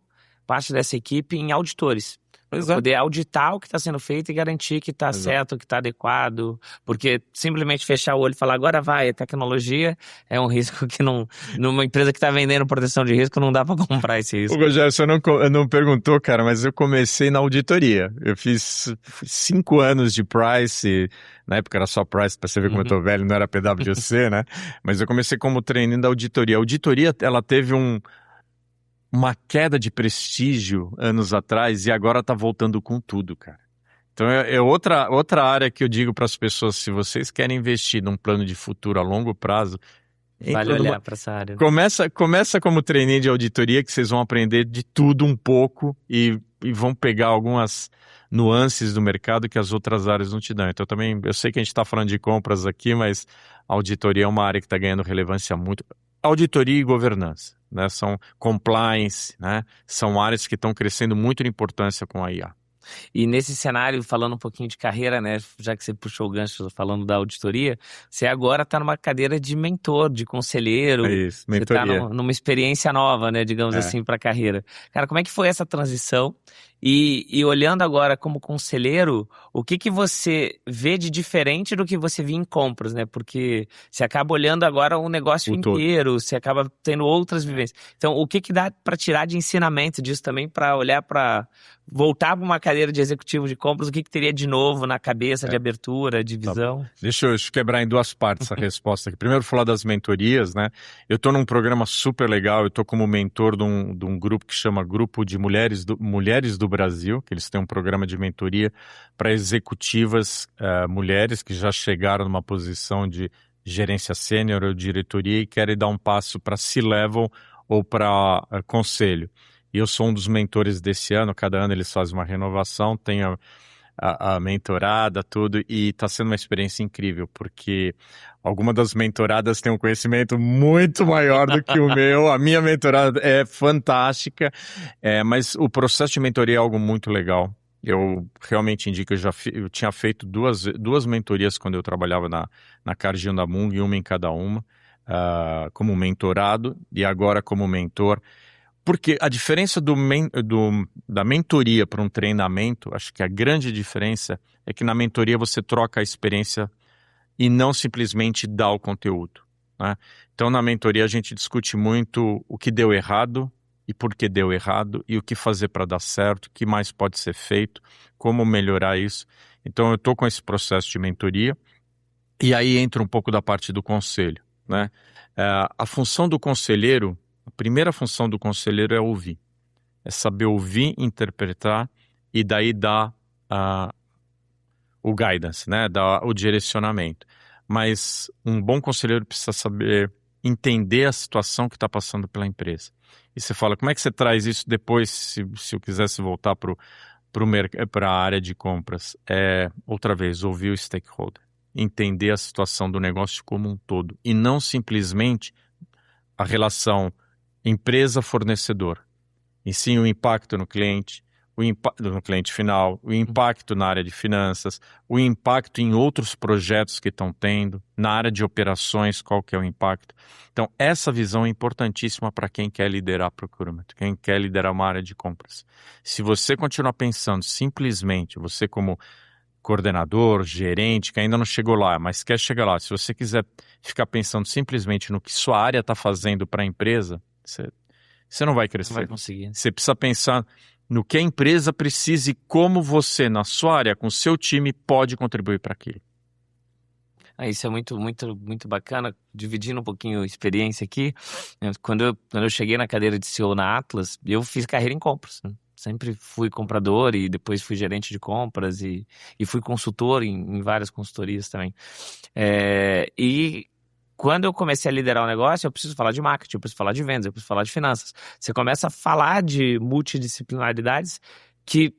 parte dessa equipe em auditores. Para poder auditar o que está sendo feito e garantir que está certo, que está adequado. Porque simplesmente fechar o olho e falar, agora vai, a tecnologia é um risco que numa empresa que está vendendo proteção de risco, não dá para comprar esse risco. O Rogério, você não perguntou, cara, mas eu comecei na auditoria. Eu fiz 5 anos de Price, na época era só Price, para você ver como eu tô velho, não era PwC, né? Mas eu comecei como treinando da auditoria. A auditoria, ela teve uma queda de prestígio anos atrás e agora tá voltando com tudo, cara. Então é outra área que eu digo para as pessoas, se vocês querem investir num plano de futuro a longo prazo, vale olhar para essa área. Começa como trainee de auditoria, que vocês vão aprender de tudo um pouco e vão pegar algumas nuances do mercado que as outras áreas não te dão. Então também, eu sei que a gente está falando de compras aqui, mas a auditoria é uma área que está ganhando relevância muito. Auditoria e governança, né? São compliance, né? São áreas que estão crescendo muito em importância com a IA. E nesse cenário, falando um pouquinho de carreira, né? Já que você puxou o gancho falando da auditoria, você agora está numa cadeira de mentor, de conselheiro. É isso, mentoria. Você está numa experiência nova, né? Digamos assim, para a carreira. Cara, como é que foi essa transição? E olhando agora como conselheiro, o que você vê de diferente do que você via em compras, né? Porque você acaba olhando agora o negócio inteiro, você acaba tendo outras vivências. Então, o que dá para tirar de ensinamento disso também, para olhar para voltar para uma cadeira de executivo de compras, o que teria de novo na cabeça, de abertura, de visão? Tá. Deixa eu quebrar em 2 partes a resposta aqui. Primeiro, falar das mentorias, né? Eu estou num programa super legal, eu estou como mentor de um grupo que chama Grupo de Mulheres do Brasil, que eles têm um programa de mentoria para executivas mulheres que já chegaram numa posição de gerência sênior ou diretoria e querem dar um passo para C-level ou para conselho. E eu sou um dos mentores desse ano, cada ano eles fazem uma renovação, tem a mentorada, tudo, e está sendo uma experiência incrível, porque algumas das mentoradas têm um conhecimento muito maior do que o meu, a minha mentorada é fantástica, mas o processo de mentoria é algo muito legal. Eu realmente indico, eu tinha feito duas mentorias quando eu trabalhava na Cargill da Mung, uma em cada uma, como mentorado, e agora como mentor. Porque a diferença da mentoria para um treinamento, acho que a grande diferença é que na mentoria você troca a experiência e não simplesmente dá o conteúdo, né? Então na mentoria a gente discute muito o que deu errado e por que deu errado e o que fazer para dar certo, o que mais pode ser feito, como melhorar isso. Então eu estou com esse processo de mentoria e aí entra um pouco da parte do conselho, né? A função do conselheiro, a primeira função do conselheiro é ouvir. É saber ouvir, interpretar e daí dar o guidance, né? Dar o direcionamento. Mas um bom conselheiro precisa saber entender a situação que está passando pela empresa. E você fala, como é que você traz isso depois, se eu quisesse voltar para a área de compras? Outra vez, ouvir o stakeholder. Entender a situação do negócio como um todo. E não simplesmente a relação empresa-fornecedor. E sim o impacto no cliente, no cliente final, o impacto na área de finanças, o impacto em outros projetos que estão tendo, na área de operações, qual que é o impacto. Então, essa visão é importantíssima para quem quer liderar procurement, quem quer liderar uma área de compras. Se você continuar pensando simplesmente, você como coordenador, gerente, que ainda não chegou lá, mas quer chegar lá, se você quiser ficar pensando simplesmente no que sua área está fazendo para a empresa, você não vai crescer. Não vai conseguir. Você precisa pensar no que a empresa precisa e como você, na sua área, com o seu time, pode contribuir para aquilo. Isso é muito, muito, muito bacana. Dividindo um pouquinho a experiência aqui, quando eu cheguei na cadeira de CEO na Atlas, eu fiz carreira em compras, né? Sempre fui comprador e depois fui gerente de compras e fui consultor em várias consultorias também. E quando eu comecei a liderar o negócio, eu preciso falar de marketing, eu preciso falar de vendas, eu preciso falar de finanças. Você começa a falar de multidisciplinaridades que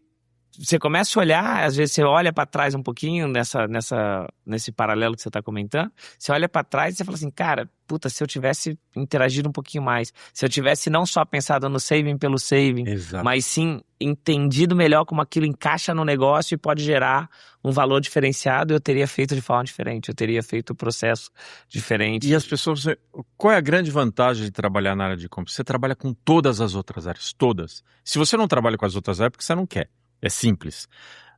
você começa a olhar, às vezes você olha para trás um pouquinho nesse paralelo que você está comentando, você olha para trás e você fala assim, cara, puta, se eu tivesse interagido um pouquinho mais, se eu tivesse não só pensado no saving pelo saving, Exato. mas sim entendido melhor como aquilo encaixa no negócio e pode gerar um valor diferenciado, eu teria feito de forma diferente, eu teria feito o processo diferente. E as pessoas, qual é a grande vantagem de trabalhar na área de compras? Você trabalha com todas as outras áreas, todas. Se você não trabalha com as outras áreas, é porque você não quer. É simples,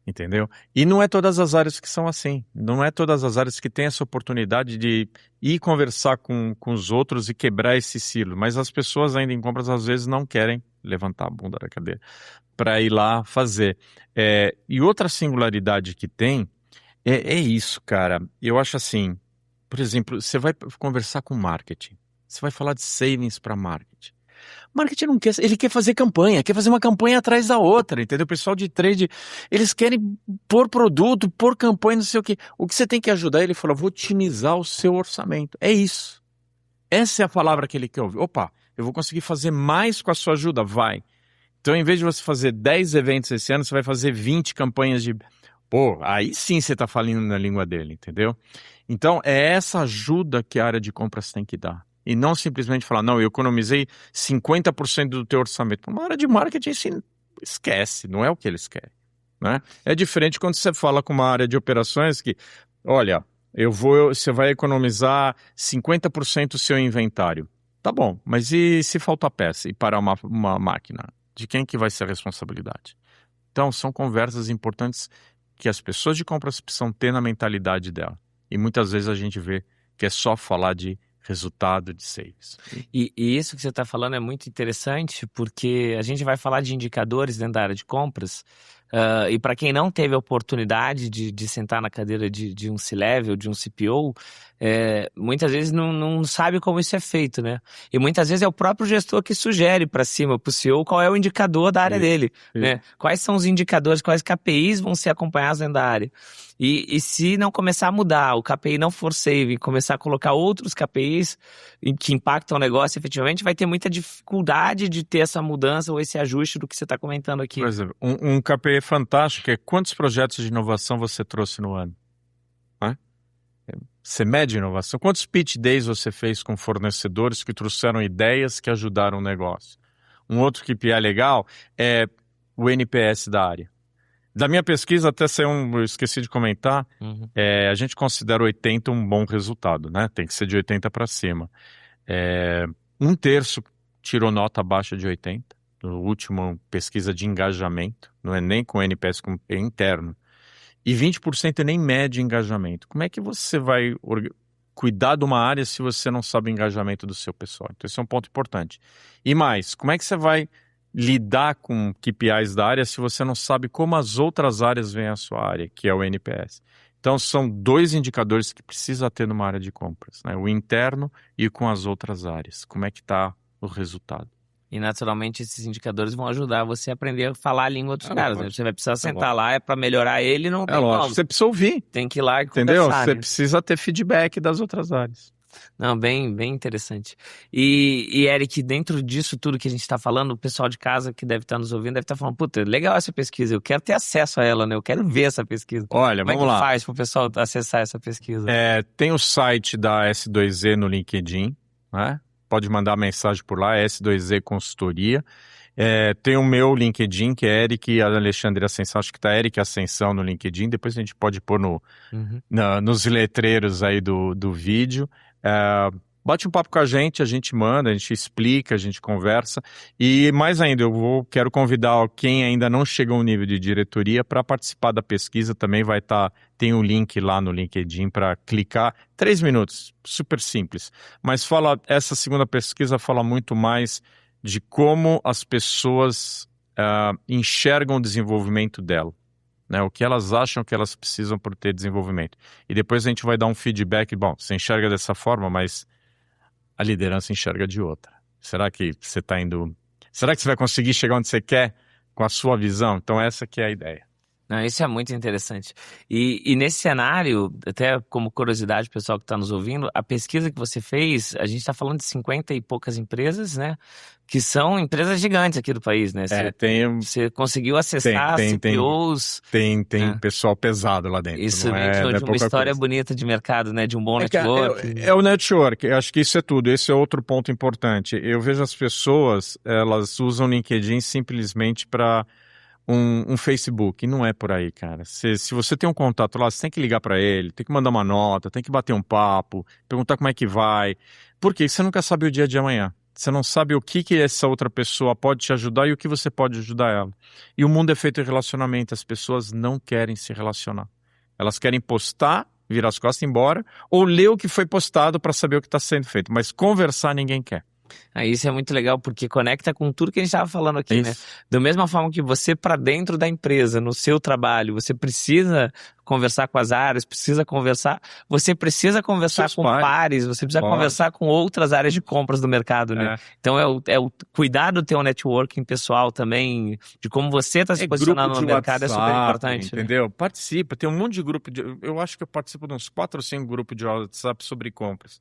entendeu? E não é todas as áreas que são assim. Não é todas as áreas que têm essa oportunidade de ir conversar com os outros e quebrar esse silo. Mas as pessoas ainda em compras, às vezes, não querem levantar a bunda da cadeira para ir lá fazer. E outra singularidade que tem é isso, cara. Eu acho assim, por exemplo, você vai conversar com marketing. Você vai falar de savings para marketing. Marketing não quer, ele quer fazer campanha, quer fazer uma campanha atrás da outra, entendeu? O pessoal de trade, eles querem pôr produto, pôr campanha, não sei o quê. O que você tem que ajudar, ele falou, vou otimizar o seu orçamento. É isso. Essa é a palavra que ele quer ouvir. Opa, eu vou conseguir fazer mais com a sua ajuda? Vai. Então, em vez de você fazer 10 eventos esse ano, você vai fazer 20 campanhas de... Pô, aí sim você está falando na língua dele, entendeu? Então, é essa ajuda que a área de compras tem que dar. E não simplesmente falar, não, eu economizei 50% do teu orçamento. Uma área de marketing, assim, esquece, não é o que eles querem, né? É diferente quando você fala com uma área de operações que, olha, você vai economizar 50% do seu inventário. Tá bom, mas e se faltar peça e parar uma máquina? De quem que vai ser a responsabilidade? Então, são conversas importantes que as pessoas de compras precisam ter na mentalidade dela. E muitas vezes a gente vê que é só falar de resultado de saves. E isso que você está falando é muito interessante, porque a gente vai falar de indicadores dentro da área de compras, e para quem não teve a oportunidade de sentar na cadeira de um C-Level, de um CPO, muitas vezes não sabe como isso é feito, né? E muitas vezes é o próprio gestor que sugere para cima, para o CEO, qual é o indicador da área dele, né? Quais são os indicadores, quais KPIs vão ser acompanhados dentro da área. E se não começar a mudar, o KPI não for saving, começar a colocar outros KPIs que impactam o negócio, efetivamente vai ter muita dificuldade de ter essa mudança ou esse ajuste do que você está comentando aqui. Por exemplo, um KPI fantástico é quantos projetos de inovação você trouxe no ano? Você mede inovação? Quantos pitch days você fez com fornecedores que trouxeram ideias que ajudaram o negócio? Um outro KPI legal é o NPS da área. Da minha pesquisa, até saiu eu esqueci de comentar, a gente considera 80 um bom resultado, né? Tem que ser de 80 para cima. 1/3 tirou nota abaixo de 80, no último pesquisa de engajamento, não é nem com NPS, é interno. E 20% nem mede engajamento. Como é que você vai cuidar de uma área se você não sabe o engajamento do seu pessoal? Então, esse é um ponto importante. E mais, como é que você vai lidar com KPIs da área se você não sabe como as outras áreas veem a sua área, que é o NPS? Então, são 2 indicadores que precisa ter numa área de compras, né? O interno e com as outras áreas. Como é que está o resultado? E naturalmente esses indicadores vão ajudar você a aprender a falar a língua dos caras, né? lógico. Você vai precisar sentar lá, para melhorar ele, não É tem lógico, como. você precisa ouvir, Tem que ir lá e entendeu? conversar, Você né? precisa ter feedback das outras áreas. Não, bem interessante. E Eric, dentro disso tudo que a gente está falando, o pessoal de casa que deve estar nos ouvindo deve estar falando, puta, legal essa pesquisa, eu quero ter acesso a ela, né? Eu quero ver essa pesquisa. Olha, Como é vamos que lá. faz para o pessoal acessar essa pesquisa? Tem o site da S2Z no LinkedIn, né? Pode mandar mensagem por lá, S2Z Consultoria. Tem o meu LinkedIn, que é Eric Alexandre Ascensão, acho que está Eric Ascensão no LinkedIn, depois a gente pode pôr nos letreiros aí do vídeo. Bate um papo com a gente manda, a gente explica, a gente conversa. E mais ainda, quero convidar quem ainda não chegou ao nível de diretoria para participar da pesquisa, também vai estar, tem um link lá no LinkedIn para clicar. 3 minutos, super simples. Mas essa segunda pesquisa fala muito mais de como as pessoas enxergam o desenvolvimento dela, né? O que elas acham que elas precisam para ter desenvolvimento. E depois a gente vai dar um feedback, bom, você enxerga dessa forma, mas a liderança enxerga de outra. Será que você está indo... Será que você vai conseguir chegar onde você quer com a sua visão? Então essa que é a ideia. Não, isso é muito interessante. E nesse cenário, até como curiosidade, pessoal que está nos ouvindo, a pesquisa que você fez, a gente está falando de 50 e poucas empresas, né? Que são empresas gigantes aqui do país, né? Você conseguiu acessar CPOs... Tem pessoal pesado lá dentro. Isso não vem de uma história coisa. bonita de mercado, né? De um bom network. É o network, eu acho que isso é tudo. Esse é outro ponto importante. Eu vejo as pessoas, elas usam o LinkedIn simplesmente para... Um Facebook, e não é por aí, cara. Se você tem um contato lá, você tem que ligar para ele, tem que mandar uma nota, tem que bater um papo, perguntar como é que vai. Por quê? Você nunca sabe o dia de amanhã. Você não sabe o que essa outra pessoa pode te ajudar e o que você pode ajudar ela. E o mundo é feito de relacionamento, as pessoas não querem se relacionar. Elas querem postar, virar as costas e ir embora, ou ler o que foi postado para saber o que está sendo feito. Mas conversar ninguém quer. Isso é muito legal porque conecta com tudo que a gente estava falando aqui, né? Da mesma forma que você, para dentro da empresa, no seu trabalho, você precisa conversar com as áreas, você precisa conversar com pares, você precisa conversar com outras áreas de compras do mercado, né? Então é o cuidar do teu networking pessoal também, de como você está se posicionando no mercado, WhatsApp, é super importante. Entendeu? Né? Participa, tem um monte de grupo, eu acho que eu participo de uns 4 ou 5 grupos de WhatsApp sobre compras.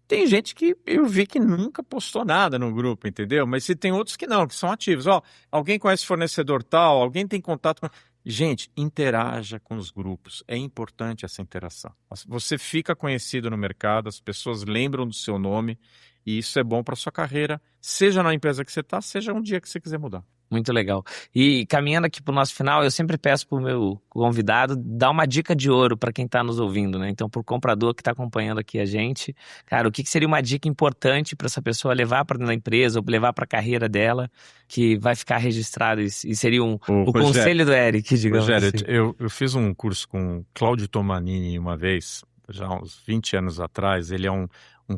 Tem gente que eu vi que nunca postou nada no grupo, entendeu? Mas se tem outros que não, que são ativos. Alguém conhece fornecedor tal, alguém tem contato com... Gente, interaja com os grupos. É importante essa interação. Você fica conhecido no mercado, as pessoas lembram do seu nome e isso é bom para sua carreira, seja na empresa que você está, seja um dia que você quiser mudar. Muito legal. E caminhando aqui para o nosso final, eu sempre peço para o meu convidado dar uma dica de ouro para quem está nos ouvindo, né? Então, para o comprador que está acompanhando aqui a gente, cara, o que seria uma dica importante para essa pessoa levar para dentro da empresa ou levar para a carreira dela, que vai ficar registrado e seria o conselho do Eric, digamos Rogério, assim. Eu fiz um curso com o Claudio Tomanini uma vez, já uns 20 anos atrás. Ele é um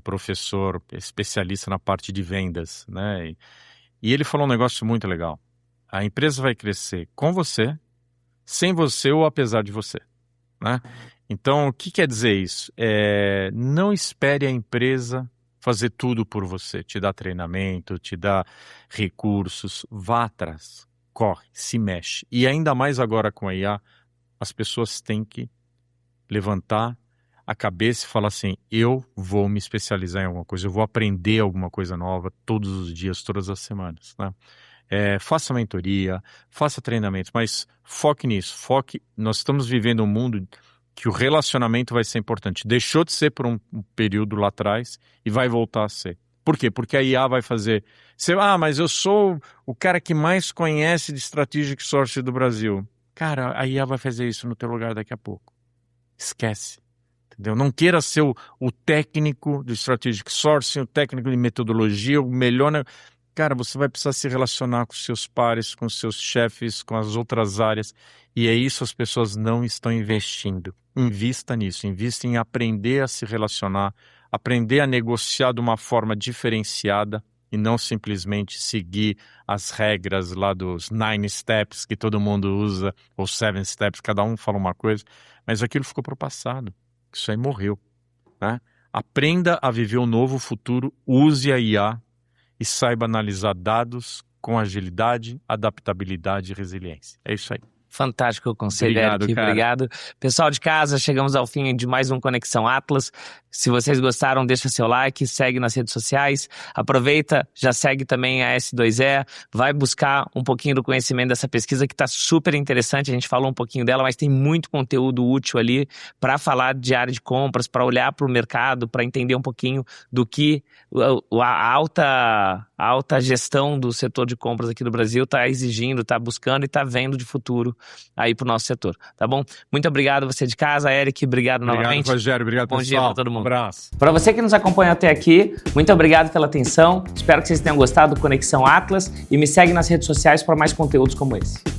professor especialista na parte de vendas, né? E ele falou um negócio muito legal. A empresa vai crescer com você, sem você ou apesar de você, né? Então, o que quer dizer isso? Não espere a empresa fazer tudo por você, te dar treinamento, te dar recursos. Vá atrás, corre, se mexe. E ainda mais agora com a IA, as pessoas têm que levantar a cabeça e falar assim, eu vou me especializar em alguma coisa, eu vou aprender alguma coisa nova todos os dias, todas as semanas, né? Faça mentoria, faça treinamentos, mas foque nisso, nós estamos vivendo um mundo que o relacionamento vai ser importante, deixou de ser por um período lá atrás e vai voltar a ser. Por quê? Porque a IA vai fazer, mas eu sou o cara que mais conhece de Strategic Sourcing do Brasil. Cara, a IA vai fazer isso no teu lugar daqui a pouco. Esquece. Entendeu? Não queira ser o técnico de Strategic Sourcing, o técnico de metodologia, o melhor... Cara, você vai precisar se relacionar com seus pares, com seus chefes, com as outras áreas. E é isso, as pessoas não estão investindo. Invista nisso, invista em aprender a se relacionar, aprender a negociar de uma forma diferenciada e não simplesmente seguir as regras lá dos 9 steps que todo mundo usa, ou 7 steps, cada um fala uma coisa. Mas aquilo ficou para o passado. Isso aí morreu, né? Aprenda a viver um novo futuro, use a IA e saiba analisar dados com agilidade, adaptabilidade e resiliência. É isso aí. Fantástico o conselho, Obrigado, Eric. cara. Obrigado. Pessoal de casa, chegamos ao fim de mais um Conexão Atlas. Se vocês gostaram, deixa seu like, segue nas redes sociais. Aproveita, já segue também a S2E. Vai buscar um pouquinho do conhecimento dessa pesquisa que está super interessante. A gente falou um pouquinho dela, mas tem muito conteúdo útil ali para falar de área de compras, para olhar para o mercado, para entender um pouquinho do que a alta gestão do setor de compras aqui do Brasil está exigindo, está buscando e está vendo de futuro aí para o nosso setor, tá bom? Muito obrigado você de casa, Eric, obrigado novamente. Obrigado, Rogério, obrigado, Bom pessoal. dia para todo mundo. Um abraço. Para você que nos acompanha até aqui, muito obrigado pela atenção, espero que vocês tenham gostado do Conexão Atlas e me segue nas redes sociais para mais conteúdos como esse.